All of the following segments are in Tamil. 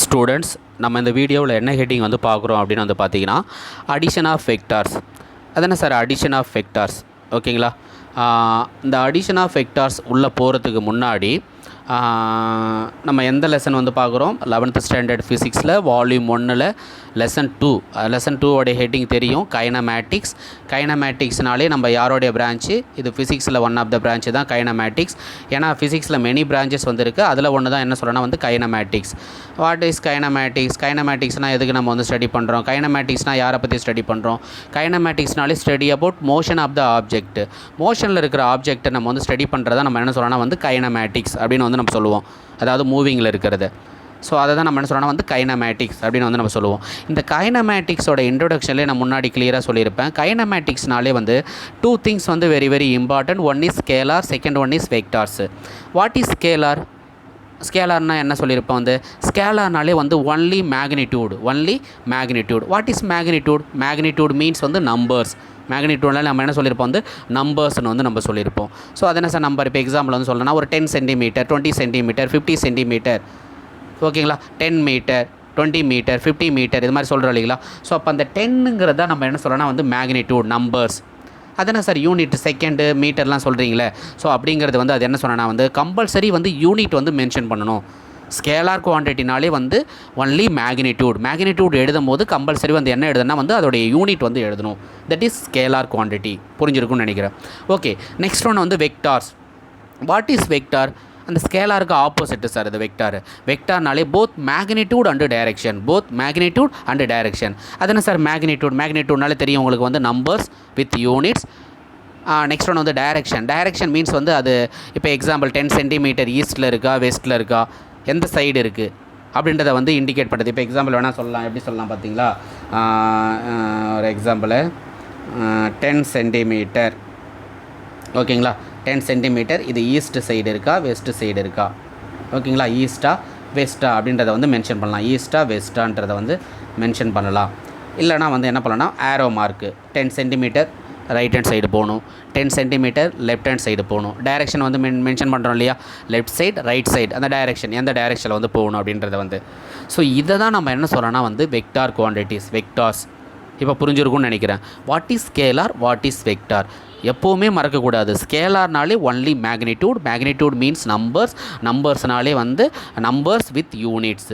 ஸ்டூடெண்ட்ஸ், நம்ம இந்த வீடியோவில் என்ன ஹெட்டிங் வந்து பார்க்குறோம் அப்படின்னு வந்து பார்த்தீங்கன்னா, அடிஷன் ஆஃப் வெக்டார்ஸ். அது என்ன சார் அடிஷன் ஆஃப் வெக்டார்ஸ்? ஓகேங்களா. இந்த அடிஷன் ஆஃப் வெக்டார்ஸ் உள்ளே போகிறதுக்கு முன்னாடி நம்ம எந்த லெசன் வந்து பார்க்குறோம்? 11th ஸ்டாண்டர்ட் ஃபிசிக்ஸில் வால்யூம் 1ல் லெசன் 2. லெசன் 2 ஹெட்டிங் தெரியும், கைனமேட்டிக்ஸ். கைனமேட்டிக்ஸ்னாலே நம்ம யாரோடைய பிரான்ச்சு? இது ஃபிசிக்ஸில் ஒன் ஆஃப் த பிரான்ச்சு தான் கைனமேட்டிக்ஸ். ஏன்னா ஃபிசிக்ஸில் மெனி பிரான்ச்சஸ் வந்துருக்கு, அதில் ஒன்று தான் என்ன சொல்லணும்னா வந்து கைனமேட்டிக்ஸ். What is kinematics? கைனமேட்டிக்ஸ்னால் எதுக்கு நம்ம வந்து ஸ்டடி பண்ணுறோம்? கைனமேட்டிக்ஸ்னால் யாரை பற்றி ஸ்டடி பண்ணுறோம்? கைனமேட்டிக்ஸ்னாலே study about motion of the object. மோஷனில் இருக்கிற ஆப்ஜெக்ட்டை நம்ம வந்து ஸ்டடி பண்ணுறதா நம்ம என்ன சொல்லணும்னா வந்து கைனமேட்டிக்ஸ் அப்படின்னு வந்து நம்ம சொல்லுவோம். அதாவது மூவிங்கில் இருக்கிறது. ஸோ அதை தான் நம்ம என்ன சொல்லணும் வந்து கைனமேட்டிக்ஸ் அப்படின்னு வந்து நம்ம சொல்லுவோம். இந்த கைனமேட்டிக்ஸோட இன்ட்ரொடக்ஷன்லேயே நான் முன்னாடி கிளியராக சொல்லியிருப்பேன். கைனமேட்டிக்ஸ்னாலே வந்து 2 திங்ஸ் வந்து very very important. One is scalar, second one is vectors. What is scalar? ஸ்கேலார்னால் என்ன சொல்லியிருப்போம் வந்து ஸ்கேலார்னாலே வந்து only magnitude. What is magnitude? Magnitude means வந்து நம்பர்ஸ். மேக்னிடியூட்னால நம்ம என்ன சொல்லியிருப்போம் வந்து நம்பர்ஸ்னு வந்து நம்ம சொல்லியிருப்போம். ஸோ அது என்ன சார் நம்பர்? இப்போ எக்ஸாம்பிள் வந்து சொல்லணும்னா ஒரு 10 சென்டிமீட்டர், 20 சென்டிமீட்டர், 50 சென்டிமீட்டர், ஓகேங்களா, 10 மீட்டர், 20 மீட்டர், 50 மீட்டர், இது மாதிரி சொல்கிறோம் இல்லைங்களா. ஸோ அப்போ அந்த 10ங்கிறத நம்ம என்ன சொல்லணும்னா வந்து மேக்னிடியூட், நம்பர்ஸ். அது என்ன சார் யூனிட், செகண்டு, மீட்டர்லாம் சொல்கிறீங்களே. ஸோ அப்படிங்கிறது வந்து அது என்ன சொன்னால் வந்து கம்பல்சரி வந்து யூனிட் வந்து மென்ஷன் பண்ணணும். ஸ்கேலார் குவான்டிட்டினாலே வந்து ஒன்லி மேக்னிடியூட் எழுதும் போது கம்பல்சரி வந்து என்ன எழுதுனா வந்து அதோடைய யூனிட் வந்து எழுதணும். That is scalar quantity. புரிஞ்சிருக்கும்னு நினைக்கிறேன். ஓகே, நெக்ஸ்ட் ஒன்று வந்து வெக்டார்ஸ். What is vector? அந்த ஸ்கேலாருக்கு ஆப்போசிட்டு சார் இது வெக்டார். வெக்டார்னாலே போத் மேக்னிடியூட் அண்டு டைரக்ஷன். அது என்ன சார் மேக்னிடியூட்னாலே தெரியும் உங்களுக்கு வந்து நம்பர்ஸ் வித் யூனிட்ஸ். நெக்ஸ்ட் ஒன்று வந்து டைரக்ஷன் மீன்ஸ் வந்து அது இப்போ எக்ஸாம்பிள் 10 சென்டிமீட்டர் ஈஸ்ட்டில் இருக்கா, வெஸ்ட்டில் இருக்கா, எந்த சைடு இருக்குது அப்படின்றத வந்து இண்டிகேட் பண்ணுறது. இப்போ எக்ஸாம்பிள் வேணால் சொல்லலாம். எப்படி சொல்லலாம் பார்த்தீங்களா? ஒரு எக்ஸாம்பிள் 10 சென்டிமீட்டர், ஓகேங்களா, 10 சென்டிமீட்டர். இது ஈஸ்ட் சைடு இருக்கா, வெஸ்ட் சைடு இருக்கா, ஓகேங்களா, ஈஸ்ட்டா வெஸ்ட்டா அப்படின்றத வந்து மென்ஷன் பண்ணலாம். ஈஸ்ட்டா வெஸ்ட்டான்றதை வந்து மென்ஷன் பண்ணலாம். இல்லைனா வந்து என்ன பண்ணலாம்னா arrow mark 10 centimetre right hand side போகணும், 10 சென்டிமீட்டர் லெஃப்ட் ஹேண்ட் சைடு போகணும். டைரெக்ஷன் வந்து மென்ஷன் பண்ணுறோம் இல்லையா, லெஃப்ட் சைடு ரைட் சைடு, அந்த டைரெக்ஷன் எந்த டைரெக்ஷனில் வந்து போகணும் அப்படின்றத வந்து. ஸோ இதை தான் நம்ம என்ன சொல்கிறோன்னா வந்து வெக்டார் குவான்டிட்டிஸ், வெக்டார்ஸ். இப்போ புரிஞ்சிருக்கும்னு நினைக்கிறேன். What is scalar, what is vector? எப்போவுமே மறக்கக்கூடாது. ஸ்கேலார்னாலே ஒன்லி மேக்னிடியூட் மீன்ஸ் நம்பர்ஸ்னாலே வந்து நம்பர்ஸ் வித் யூனிட்ஸ்.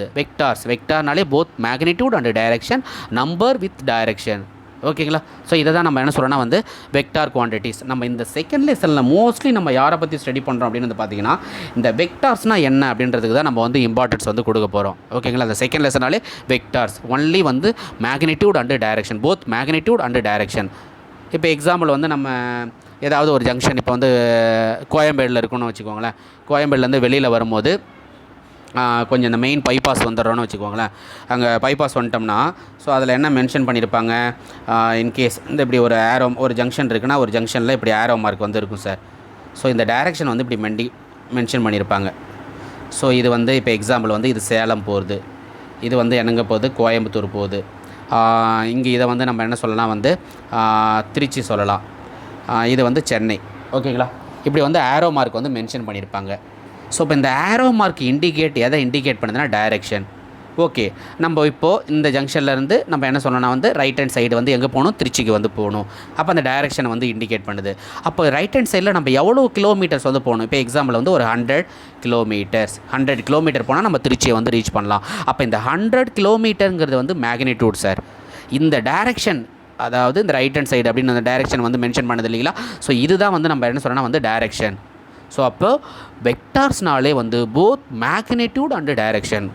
வெக்டார்னாலே both magnitude and direction, number with direction. ஓகேங்களா. ஸோ இதை தான் நம்ம என்ன சொல்கிறோன்னா வந்து வெக்டார் குவான்டிட்டிஸ். நம்ம இந்த செகண்ட் லெசனில் மோஸ்ட்லி நம்ம யாரை பற்றி ஸ்டடி பண்ணுறோம் அப்படின்னு வந்து பார்த்தீங்கன்னா இந்த வெக்டார்ஸ்னால் என்ன அப்படின்றதுக்கு தான் நம்ம வந்து இம்பார்ட்டன்ஸ் வந்து கொடுக்க போகிறோம். ஓகேங்களா. அந்த செகண்ட் லெசனாலே வெக்டார்ஸ் ஒன்லி வந்து magnitude and direction, both magnitude and direction. இப்போ எக்ஸாம்பிள் வந்து நம்ம ஏதாவது ஒரு ஜங்ஷன் இப்போ வந்து கோயம்பேடில் இருக்குன்னு வச்சுக்கோங்களேன். கோயம்பேடுலேருந்து வெளியில் வரும்போது கொஞ்சம் இந்த மெயின் பைபாஸ் வந்துடுறோன்னு வச்சுக்கோங்களேன். அங்கே பைபாஸ் வந்துட்டோம்னா ஸோ அதில் என்ன மென்ஷன் பண்ணியிருப்பாங்க, இன்கேஸ் இந்த இப்படி ஒரு ஆரோ, ஒரு ஜங்ஷன் இருக்குன்னா ஒரு ஜங்ஷனில் இப்படி ஆரோ மார்க் வந்து இருக்கும் சார். ஸோ இந்த டைரெக்ஷன் வந்து இப்படி மென்ஷன் பண்ணியிருப்பாங்க. ஸோ இது வந்து இப்போ எக்ஸாம்பிள் வந்து இது சேலம் போகுது, இது வந்து என்னங்க போகுது, கோயம்புத்தூர் போகுது. இங்கே இதை வந்து நம்ம என்ன சொல்லலாம் வந்து திருச்சி சொல்லலாம், இது வந்து சென்னை. ஓகேங்களா. இப்படி வந்து ஆரோ மார்க் வந்து மென்ஷன் பண்ணியிருப்பாங்க. ஸோ இப்போ இந்த ஆரோ மார்க் எதை இண்டிகேட் பண்ணுதுன்னா டைரெக்ஷன். ஓகே, நம்ம இப்போது இந்த ஜங்ஷன்லேருந்து நம்ம என்ன சொல்லணும்னா வந்து ரைட் ஹேண்ட் சைடு வந்து எங்கே போகணும், திருச்சிக்கு வந்து போகணும். அப்போ அந்த டைரெக்ஷனை வந்து இண்டிகேட் பண்ணுது. அப்போ ரைட் ஹேண்ட் சைடில் நம்ம எவ்வளோ கிலோமீட்டர்ஸ் வந்து போகணும்? இப்போ எக்ஸாம்பிள் வந்து ஒரு 100 கிலோமீட்டர் போனால் நம்ம திருச்சியை வந்து ரீச் பண்ணலாம். அப்போ இந்த 100 கிலோமீட்டருங்கிறது வந்து மேக்னிடியூட் சார். இந்த டைரெக்ஷன், அதாவது இந்த ரைட் ஹேண்ட் சைடு அப்படின்னு அந்த டைரெக்ஷன் வந்து மென்ஷன் பண்ணது இல்லைங்களா. ஸோ இதுதான் வந்து நம்ம என்ன சொல்லணும்னா வந்து டைரெக்ஷன். ஸோ அப்போ வெக்டார்ஸ்னாலே வந்து போத் மேக்னிடியூட் அண்டு டைரக்ஷன்.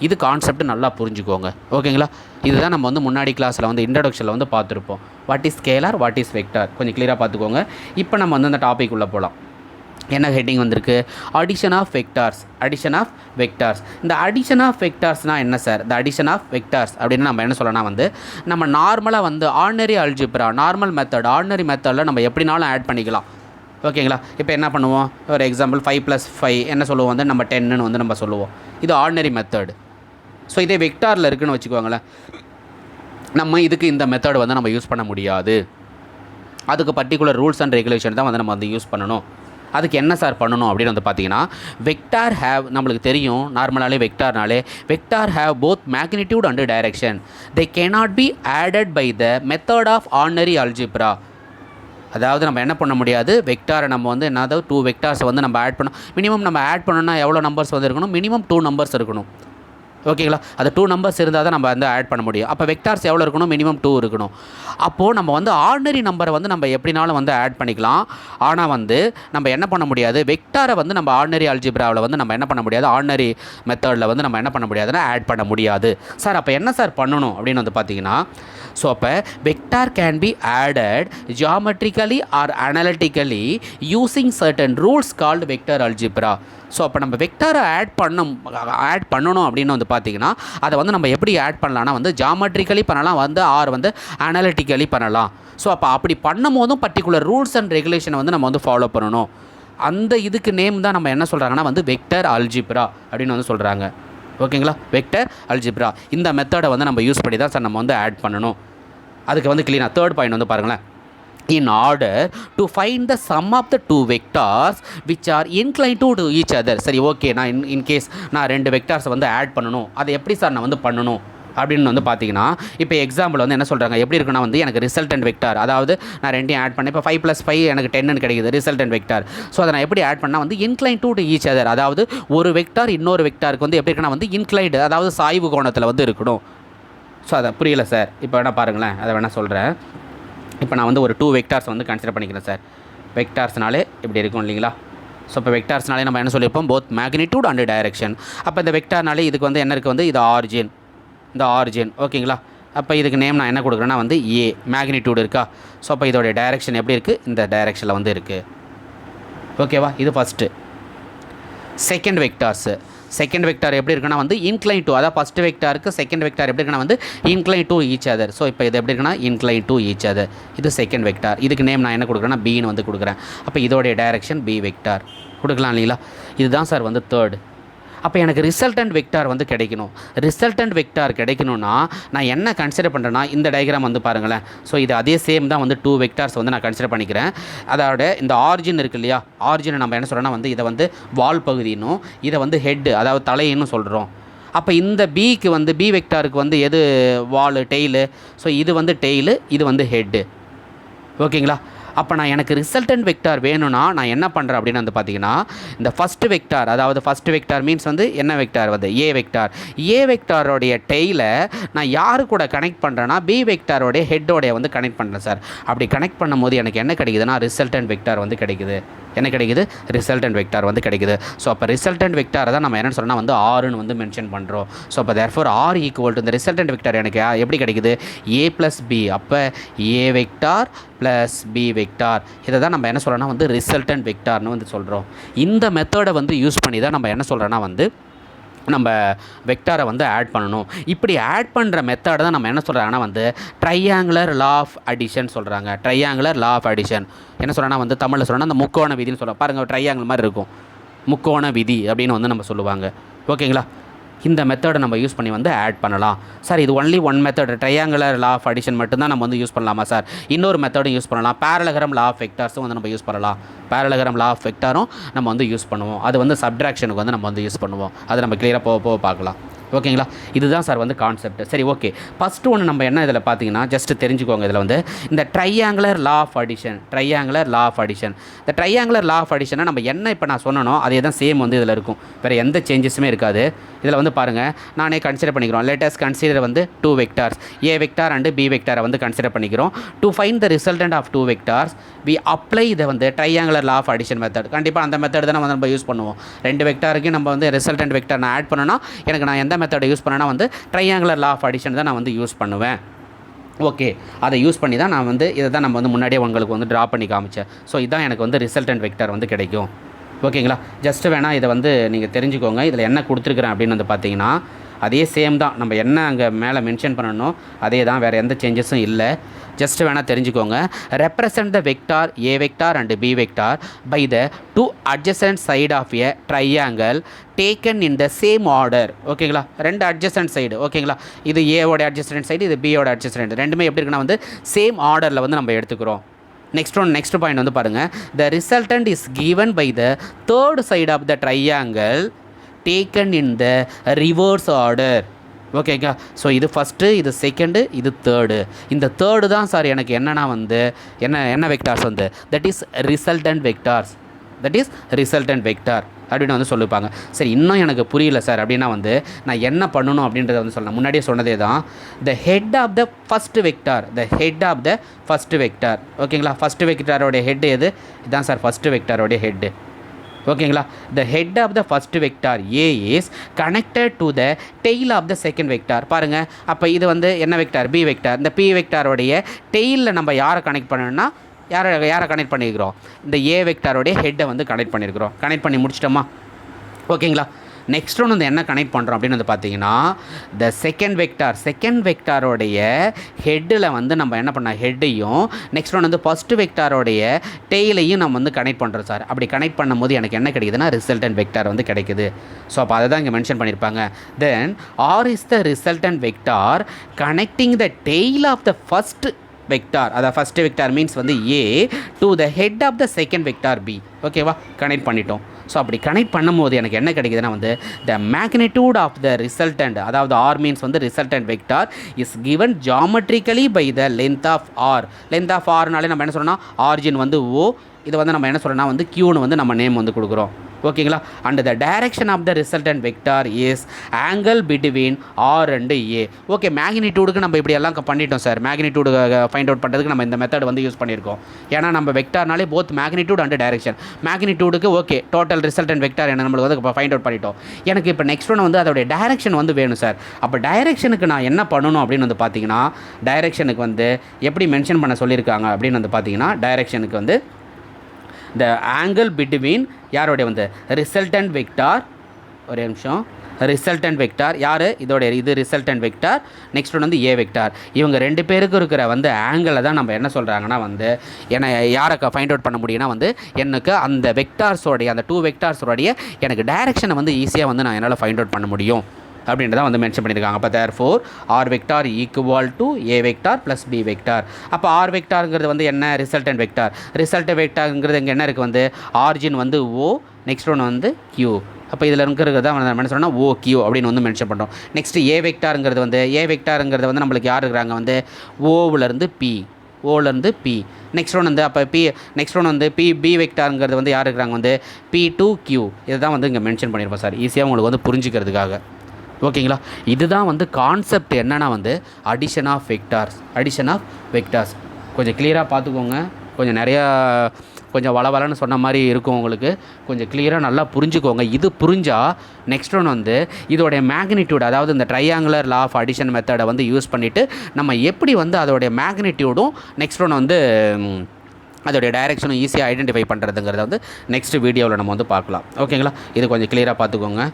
இது கான்செப்ட் நல்லா புரிஞ்சுக்கோங்க. ஓகேங்களா. இதுதான் நம்ம வந்து முன்னாடி கிளாஸில் வந்து இன்ட்ரடக்ஷனில் வந்து பார்த்துருப்போம். What is scalar, what is vector, கொஞ்சம் கிளியராக பார்த்துக்கோங்க. இப்போ நம்ம வந்து அந்த டாபிக் உள்ளே போகலாம். என்ன ஹெட்டிங் வந்திருக்கு? Addition of vectors. இந்த அடிஷன் ஆஃப் வெக்டார்ஸ்னால் என்ன சார்? இந்த அடிஷன் ஆஃப் வெக்டார்ஸ் அப்படின்னு நம்ம என்ன சொல்லலாம் வந்து நம்ம நார்மலாக வந்து ஆர்டினரி மெத்தடில் நம்ம எப்படினாலும் ஆட் பண்ணிக்கலாம். ஓகேங்களா. இப்போ என்ன பண்ணுவோம், ஒரு எக்ஸாம்பிள் 5 + 5 என்ன சொல்லுவோம் வந்து நம்ம 10ன்னு வந்து நம்ம சொல்லுவோம். இது ஆர்டினரி மெத்தட். ஸோ இதே வெக்டாரில் இருக்குதுன்னு வச்சுக்கோங்களேன், நம்ம இதுக்கு இந்த மெத்தட் வந்து நம்ம யூஸ் பண்ண முடியாது. அதுக்கு பர்டிகுலர் ரூல்ஸ் அண்ட் ரெகுலேஷன் தான் வந்து நம்ம வந்து யூஸ் பண்ணணும். அதுக்கு என்ன சார் பண்ணணும் அப்படின்னு வந்து பார்த்தீங்கன்னா, வெக்டார் ஹேவ் நம்மளுக்கு தெரியும் நார்மலாலே vector have both magnitude and direction. They cannot be added by the method of ordinary algebra. அதாவது நம்ம என்ன பண்ண முடியாது, வெக்டாரை நம்ம வந்து என்னதாவது 2 வெக்டார்ஸை வந்து நம்ம ஆட் பண்ணோம். மினிமம் நம்ம ஆட் பண்ணோன்னா எவ்வளோ நம்பர்ஸ் வந்து இருக்கணும், மினிமம் 2 நம்பர்ஸ் இருக்கணும். ஓகேங்களா, அது 2 நம்பர்ஸ் இருந்தால் தான் நம்ம வந்து ஆட் பண்ண முடியும். அப்போ வெக்டார்ஸ் எவ்வளோ இருக்கணும், மினிமம் 2 இருக்கணும். அப்போது நம்ம வந்து ஆர்டினரி நம்பரை வந்து நம்ம எப்படினாலும் வந்து ஆட் பண்ணிக்கலாம். ஆனால் வந்து நம்ம என்ன பண்ண முடியாது, வெக்டாரை வந்து நம்ம ஆர்டினரி அல்ஜிப்ராவில் வந்து நம்ம என்ன பண்ண முடியாது, ஆர்டினரி மெத்தடில் வந்து நம்ம என்ன பண்ண முடியாதுன்னா ஆட் பண்ண முடியாது. சார் அப்போ என்ன சார் பண்ணணும் அப்படின்னு வந்து பார்த்தீங்கன்னா, ஸோ அப்போ vector can be added geometrically or analytically using certain rules called vector algebra. So அப்போ நம்ம வெக்டாரை ஆட் பண்ணணும் அப்படின்னு வந்து பார்த்தீங்கன்னா, அதை வந்து நம்ம எப்படி ஆட் பண்ணலாம்னா வந்து ஜியாமெட்ரிக்கலி பண்ணலாம், வந்து ஆர் வந்து அனலிட்டிக்கலி பண்ணலாம். ஸோ அப்போ அப்படி பண்ணும் போதும் பர்டிகுலர் ரூல்ஸ் அண்ட் ரெகுலேஷனை வந்து நம்ம வந்து ஃபாலோ பண்ணணும். அந்த இதுக்கு நேம் தான் நம்ம என்ன சொல்கிறாங்கன்னா வந்து வெக்டர் அல்ஜிப்ரா அப்படின்னு வந்து சொல்கிறாங்க. ஓகேங்களா, வெக்டர் அல்ஜிப்ரா இந்த மெத்தடை வந்து நம்ம யூஸ் பண்ணி தான் சார் நம்ம வந்து ஆட் பண்ணணும். அதுக்கு வந்து க்ளீனாக தேர்ட் பாயிண்ட் வந்து பாருங்களேன். In order to find the sum of the 2 vectors which are inclined to each other. சரி, ஓகே, நான் இன்கேஸ் நான் 2 வெக்டார்ஸை வந்து ஆட் பண்ணணும், அதை எப்படி சார் நான் வந்து பண்ணணும் அப்படின்னு வந்து பார்த்தீங்கன்னா, இப்போ எக்ஸாம்பிள் வந்து என்ன சொல்கிறாங்க, எப்படி இருக்குன்னா வந்து எனக்கு ரிசல்டன்ட் வெக்டார், அதாவது நான் ரெண்டையும் ஆட் பண்ணேன். இப்போ 5 + 5 எனக்கு 10 கிடைக்குது ரிசல்டன்ட் வெக்டார். ஸோ அதை நான் எப்படி ஆட் பண்ணால் வந்து இன்க்ளைன் டு ஈச் அதர், அதாவது ஒரு வெக்டார் இன்னொரு வெக்டாருக்கு வந்து எப்படி இருக்குன்னா வந்து இன்க்ளைடு, அதாவது சாய்வு கோணத்தில் வந்து இருக்கணும். ஸோ அதை புரியல சார், இப்போ வேணால் பாருங்களேன், அதை வேணால் சொல்கிறேன். இப்போ நான் வந்து ஒரு 2 வெக்டார்ஸ் வந்து கன்சிடர் பண்ணிக்கிறேன் சார். வெக்டார்ஸ்னாலே இப்படி இருக்கும் இல்லைங்களா. ஸோ இப்போ வெக்டார்ஸ்னாலே நம்ம என்ன சொல்லியிருப்போம், போத் மேக்னிடியூட் அண்ட் டைரக்ஷன். அப்போ இந்த வெக்டார்னாலே இதுக்கு வந்து என்ன இருக்குது வந்து இது ஆரிஜின், இந்த ஆரிஜின். ஓகேங்களா, அப்போ இதுக்கு நேம் நான் என்ன கொடுக்குறேன்னா வந்து ஏ, மேக்னிடியூட் இருக்கா. ஸோ அப்போ இதோடைய டைரக்ஷன் எப்படி இருக்குது, இந்த டைரக்ஷனில் வந்து இருக்குது. ஓகேவா, இது ஃபஸ்ட்டு. செகண்ட் வெக்டார் எப்படி இருக்குன்னா வந்து இன்க்ளைன் டு, அதாவது ஃபஸ்ட் வெக்டாருக்கு செகண்ட் வெக்டார் எப்படி இருக்குன்னா வந்து incline to each other. So இப்போ இது எப்படி இருக்குன்னா இன்க்ளைன் டு ஈச் அதர். இது செகண்ட் வெக்டார். இதுக்கு நேம் நான் என்ன கொடுக்குறேன்னா பின்னு வந்து கொடுக்குறேன். அப்போ இதோடைய டைரக்ஷன் பி வெக்டார் கொடுக்கலாம் இல்லைங்களா. இதுதான் சார் வந்து தேர்டு. அப்போ எனக்கு ரிசல்டன்ட் வெக்டார் வந்து கிடைக்கணும். ரிசல்டன்ட் வெக்டார் கிடைக்கணும்னா நான் என்ன கன்சிடர் பண்ணுறேன்னா, இந்த டயக்ராம் வந்து பாருங்களேன். ஸோ இது அதே சேம் தான் வந்து 2 வெக்டார்ஸ் வந்து நான் கன்சிடர் பண்ணிக்கிறேன். அதோட இந்த ஆரிஜின் இருக்குது இல்லையா, ஆரிஜினை நம்ம என்ன சொல்கிறோன்னா வந்து இதை வந்து வால் பகுதினும் இதை வந்து ஹெட்டு, அதாவது தலைன்னு சொல்கிறோம். அப்போ இந்த பிக்கு வந்து பி வெக்டாருக்கு வந்து எது வால், டெய்லு. ஸோ இது வந்து டெய்லு, இது வந்து ஹெட்டு. ஓகேங்களா, அப்போ நான் எனக்கு ரிசல்டன்ட் வெக்டார் வேணும்னா நான் என்ன பண்ணுறேன் அப்படின்னு வந்து பார்த்தீங்கன்னா, இந்த ஃபஸ்ட்டு வெக்டார், அதாவது ஃபஸ்ட்டு வெக்டார் மீன்ஸ் வந்து என்ன வெக்டார் வந்து ஏ வெக்டாரோடைய டெய்லை நான் யாரு கூட கனெக்ட் பண்ணுறேன்னா பி வெக்டாரோடைய ஹெட்டோடைய வந்து கனெக்ட் பண்ணுறேன் சார். அப்படி கனெக்ட் பண்ணும்போது எனக்கு என்ன கிடைக்குதுன்னா ரிசல்டன்ட் வெக்டார் வந்து கிடைக்குது. என்ன கிடைக்குது, ரிசல்டன்ட் வெக்டார் வந்து கிடைக்குது. ஸோ அப்போ ரிசல்டன்ட் வெக்டாரை தான் நம்ம என்ன சொன்னால் வந்து ஆர்னு வந்து மென்ஷன் பண்ணுறோம். ஸோ அப்போ தேர்ஃபோர் ஆர் ஈக்குவல் டு இந்த ரிசல்டன்ட் வெக்டார் எனக்கு எப்படி கிடைக்குது, ஏ + பி. அப்போ ஏ வெக்டார் ப்ளஸ் பி வெக்டார், இதை தான் நம்ம என்ன சொல்கிறோன்னா வந்து ரிசல்டன்ட் வெக்டார்னு வந்து சொல்கிறோம். இந்த மெத்தடை வந்து யூஸ் பண்ணி தான் நம்ம என்ன சொல்கிறோன்னா வந்து நம்ம வெக்டாரை வந்து ஆட் பண்ணணும். இப்படி ஆட் பண்ணுற மெத்தடை தான் நம்ம என்ன சொல்கிறாங்கன்னா வந்து ட்ரையாங்குலர் லா ஆஃப் அடிஷன் சொல்கிறாங்க. ட்ரையாங்குலர் லா ஆஃப் அடிஷன் என்ன சொல்கிறேன்னா வந்து தமிழில் சொல்கிறேன்னா அந்த முக்கோண விதின்னு சொல்லுவாங்க. பாருங்கள், ட்ரையாங்கிள் மாதிரி இருக்கும், முக்கோண விதி அப்படின்னு வந்து நம்ம சொல்லுவாங்க. ஓகேங்களா, இந்த மெத்தடை நம்ம யூஸ் பண்ணி வந்து ஆட் பண்ணலாம். சார் இது only one method, triangular law of addition மட்டும்தான் நம்ம வந்து யூஸ் பண்ணலாமா சார்? இன்னொரு மெத்தடும் யூஸ் பண்ணலாம். பேரலகிராம் லா ஆஃப் வெக்டார்ஸும் வந்து நம்ம யூஸ் பண்ணலாம். பேரலகிராம் லா ஆஃப் வெக்டாரும் நம்ம வந்து யூஸ் பண்ணுவோம். அது வந்து சப்ட்ராக்ஷனுக்கு வந்து நம்ம வந்து யூஸ் பண்ணுவோம். அதை நம்ம கிளியராக போக பார்க்கலாம். ஓகேங்களா, இதுதான் சார் வந்து கான்செப்ட். சரி, ஓகே, ஃபஸ்ட்டு ஒன்று நம்ம என்ன இதில் பார்த்தீங்கன்னா ஜஸ்ட் தெரிஞ்சுக்கோங்க. இதில் வந்து இந்த ட்ரையாங்குலர் லா ஆஃப் அடிஷன், இந்த ட்ரையாங்குலர் லா ஆஃப் அடிஷனை நம்ம என்ன இப்போ நான் சொன்னனோ அதே தான் சேம் வந்து இதில் இருக்கும். வேறு எந்த சேஞ்சஸுமே இருக்காது. இதில் வந்து பாருங்கள், நானே கன்சிடர் பண்ணிக்கிறோம். லேட்டஸ்ட் கன்சிடர் வந்து 2 vectors, A vector and B வெக்டாரை வந்து கன்சிடர் பண்ணிக்கிறோம். To find the resultant of 2 vectors we apply இதை வந்து triangular law of addition method. கண்டிப்பாக அந்த மெத்தட் தான் நம்ம யூஸ் பண்ணுவோம். 2 வெக்டாருக்கு நம்ம வந்து ரிசல்டன்ட் வெக்டார் நான் ஆட் பண்ணோன்னா எனக்கு நான் எந்த மெத்தடை யூஸ் பண்ணேன்னா வந்து ட்ரையாங்குலர் லா ஆஃப் அடிஷன் தான் நான் வந்து யூஸ் பண்ணுவேன். ஓகே, அதை யூஸ் பண்ணி தான் நான் வந்து இதை தான் நம்ம வந்து முன்னாடியே உங்களுக்கு வந்து ட்ரா பண்ணி காமிச்சேன். ஸோ இதுதான் எனக்கு வந்து ரிசல்டன்ட் வெக்டார் வந்து கிடைக்கும். ஓகேங்களா, ஜஸ்ட்டு வேணால் இதை வந்து நீங்கள் தெரிஞ்சுக்கோங்க. இதில் என்ன கொடுத்துருக்குறேன் அப்படின்னு வந்து பார்த்தீங்கன்னா அதே சேம் தான், நம்ம என்ன அங்கே மேலே மென்ஷன் பண்ணணும் அதே தான், வேறு எந்த சேஞ்சஸும் இல்லை. ஜஸ்ட் வேணால் தெரிஞ்சுக்கோங்க. Represent the vector A vector and B vector by the 2 adjacent side of a triangle taken in the same order. ஓகேங்களா, 2 adjacent சைடு. ஓகேங்களா, இது ஏவோட adjacent சைடு, இது பியோட adjacent. ரெண்டுமே எப்படி இருக்குன்னா வந்து சேம் ஆர்டரில் வந்து நம்ம எடுத்துக்கிறோம். நெக்ஸ்ட் பாயிண்ட் வந்து பாருங்கள், த resultant is given by the third side of the triangle taken in the reverse order. ஓகேங்க. ஸோ இது ஃபஸ்ட்டு, இது செகண்டு, இது தேர்டு. இந்த தேர்டு தான் சார் எனக்கு என்னன்னா வந்து என்ன வெக்டார்ஸ் வந்து தட் இஸ் ரிசல்டன்ட் வெக்டார் அப்படின்னு வந்து சொல்லிப்பாங்க. சரி, இன்னும் எனக்கு புரியல சார் அப்படின்னா வந்து நான் என்ன பண்ணணும் அப்படின்றத வந்து சொல்லலாம். முன்னாடியே சொன்னதே தான், the head of the first vector. ஓகேங்களா, ஃபஸ்ட்டு வெக்டாரோடைய ஹெட் எது? இதுதான் சார் ஃபஸ்ட்டு வெக்டாரோடைய ஹெட்டு. ஓகேங்களா, the head of the first vector A is connected to the tail of the second vector. பாருங்கள், அப்போ இது வந்து என்ன வெக்டார்? B vector. இந்த பி வெக்டாரோடைய டெய்லில் நம்ம யாரை கனெக்ட் பண்ணணும்னா யாரை கனெக்ட் பண்ணியிருக்கிறோம்? இந்த ஏ வெக்டாரோடைய ஹெட்டை வந்து கனெக்ட் பண்ணியிருக்கிறோம். கனெக்ட் பண்ணி முடிச்சிட்டோமா? ஓகேங்களா. நெக்ஸ்ட் ஒன்று வந்து என்ன கனெக்ட் பண்ணுறோம் அப்படின்னு வந்து பார்த்தீங்கன்னா, த செகண்ட் வெக்டாரோடைய ஹெட்டில் வந்து நம்ம என்ன பண்ணோம்? ஹெட்டையும் நெக்ஸ்ட் ஒன்று வந்து ஃபஸ்ட்டு வெக்டாரோடைய டெய்லையும் நம்ம வந்து கனெக்ட் பண்ணுறோம் சார். அப்படி கனெக்ட் பண்ணும்போது எனக்கு என்ன கிடைக்குதுன்னா ரிசல்டன்ட் வெக்டார் வந்து கிடைக்குது. ஸோ அப்போ அதை தான் இங்கே மென்ஷன் பண்ணியிருப்பாங்க. Then r is the resultant vector connecting the tail of the first vector. அதாவது ஃபஸ்ட்டு வெக்டார் மீன்ஸ் வந்து a to the head of the second vector b. ஓகேவா, கனெக்ட் பண்ணிட்டோம். ஸோ அப்படி கனெக்ட் பண்ணும்போது எனக்கு என்ன கிடைக்குதுன்னா வந்து the magnitude of the resultant, அதாவது ஆர் மீன்ஸ் வந்து resultant vector is given geometrically by the length of r. Length of ஆர்னாலே நம்ம என்ன சொல்லணும்னா ஆர்ஜின் வந்து ஓ, இது வந்து நம்ம என்ன சொல்லணும்னா வந்து கியூன்னு வந்து நம்ம நேம் வந்து கொடுக்குறோம். ஓகேங்களா. And the direction of the resultant vector is angle between r and a. Okay, மேக்னிடியூடுக்கு நம்ம இப்படி எல்லாம் பண்ணிட்டோம் சார். மேக்னிடியூடு ஃபைண்ட் அவுட் பண்ணுறதுக்கு நம்ம இந்த மெத்தட் வந்து யூஸ் பண்ணியிருக்கோம். ஏன்னா நம்ம வெக்டார்னாலே போத் மேக்னிடியூட் அண்ட் டைரக்ஷன். மேக்னிடியூடுக்கு ஓகே, டோட்டல் ரிசல்டன்ட் வெக்டார் என்ன நம்மளுக்கு வந்து இப்போ ஃபைண்ட் அவுட் பண்ணிட்டோம். எனக்கு இப்போ நெக்ஸ்ட் ஒன்று வந்து அதோடைய டைரக்ஷன் வந்து வேணும் சார். அப்போ டைரக்ஷனுக்கு நான் என்ன பண்ணணும் அப்படின்னு வந்து பார்த்தீங்கன்னா, டைரக்ஷனுக்கு வந்து எப்படி மென்ஷன் பண்ண சொல்லியிருக்காங்க அப்படின்னு வந்து பார்த்தீங்கன்னா, டைரக்ஷனுக்கு வந்து த ஆங்கிள் பிட்வீன் யாரோடைய வந்து ரிசல்டன்ட் வெக்டார், ஒரே நிமிஷம், ரிசல்டன்ட் வெக்டார் யார்? இது ரிசல்டன்ட் வெக்டார். நெக்ஸ்ட் ஒன்று வந்து ஏ வெக்டார். இவங்க ரெண்டு பேருக்கு இருக்கிற வந்து ஆங்கிளை தான் நம்ம என்ன சொல்கிறாங்கன்னா வந்து என்னை யாரை ஃபைண்ட் அவுட் பண்ண முடியும்னா வந்து எனக்கு அந்த வெக்டார்ஸோடைய அந்த 2 வெக்டார்ஸோடைய எனக்கு டைரக்ஷனை வந்து ஈஸியாக வந்து நான் என்னால் ஃபைண்ட் அவுட் பண்ண முடியும் அப்படின்றத வந்து மென்ஷன் பண்ணியிருக்காங்க. அப்போ therefore R vector equal to A vector plus B vector. அப்போ ஆர் வெக்டாருங்கிறது வந்து என்ன? ரிசல்டன்ட் வெக்டாருங்கிறது இங்கே என்ன இருக்குது வந்து ஆர்ஜின் வந்து ஓ, நெக்ஸ்ட் ஒன்று வந்து கியூ. அப்போ இதில் இருக்கிறது தான் நம்ம என்ன சொன்னால் ஓ கியூ அப்படின்னு வந்து மென்ஷன் பண்ணுறோம். நெக்ஸ்ட்டு ஏ வெக்டாருங்கிறது வந்து நம்மளுக்கு யார் இருக்கிறாங்க வந்து ஓவிலேருந்து பி. நெக்ஸ்ட் ஒன்று வந்து அப்போ நெக்ஸ்ட் ஒன்று வந்து பி வெக்டாருங்கிறது வந்து யார் இருக்கிறாங்க வந்து P2Q. இதை தான் வந்து இங்கே மென்ஷன் பண்ணியிருப்போம் சார், ஈஸியாக உங்களுக்கு வந்து புரிஞ்சுக்கிறதுக்காக. ஓகேங்களா. இதுதான் வந்து கான்செப்ட் என்னென்னா வந்து அடிஷன் ஆஃப் வெக்டார்ஸ். கொஞ்சம் கிளியராக பார்த்துக்கோங்க. கொஞ்சம் வளவலன்னு சொன்ன மாதிரி இருக்கும் உங்களுக்கு. கொஞ்சம் கிளியராக நல்லா புரிஞ்சுக்கோங்க. இது புரிஞ்சால் நெக்ஸ்ட் ஒன்று வந்து இதோடைய மேக்னிடியூட், அதாவது இந்த ட்ரையாங்குலர் லா ஆஃப் அடிஷன் மெத்தடை வந்து யூஸ் பண்ணிவிட்டு நம்ம எப்படி வந்து அதோடைய மேக்னிடியூடும் நெக்ஸ்ட் ஒன்று வந்து அதோடைய டைரெக்ஷனும் ஈஸியாக ஐடென்டிஃபை பண்ணுறதுங்கிறத வந்து நெக்ஸ்ட் வீடியோவில் நம்ம வந்து பார்க்கலாம். ஓகேங்களா. இது கொஞ்சம் கிளியராக பார்த்துக்கோங்க.